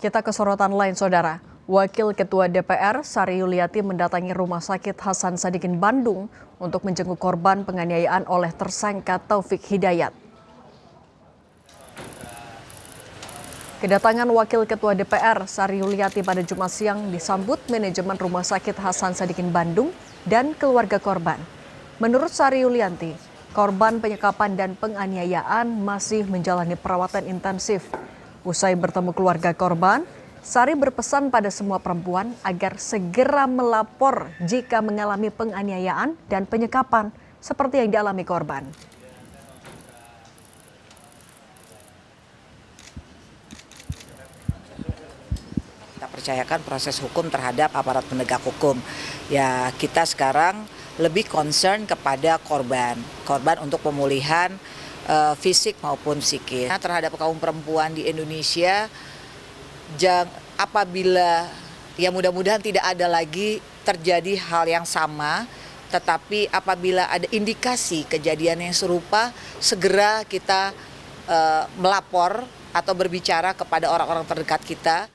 Kita ke sorotan lain, Saudara. Wakil Ketua DPR Sari Yuliati mendatangi Rumah Sakit Hasan Sadikin Bandung untuk menjenguk korban penganiayaan oleh tersangka Taufik Hidayat. Kedatangan Wakil Ketua DPR Sari Yuliati pada Jumat siang disambut manajemen Rumah Sakit Hasan Sadikin Bandung dan keluarga korban. Menurut Sari Yuliati, korban penyekapan dan penganiayaan masih menjalani perawatan intensif. Usai bertemu keluarga korban, Sari berpesan pada semua perempuan agar segera melapor jika mengalami penganiayaan dan penyekapan seperti yang dialami korban. Kita percayakan proses hukum terhadap aparat penegak hukum. Ya, kita sekarang lebih concern kepada korban untuk pemulihan fisik maupun psikis. Terhadap kaum perempuan di Indonesia, apabila ya mudah-mudahan tidak ada lagi terjadi hal yang sama, tetapi apabila ada indikasi kejadian yang serupa, segera kita melapor atau berbicara kepada orang-orang terdekat kita.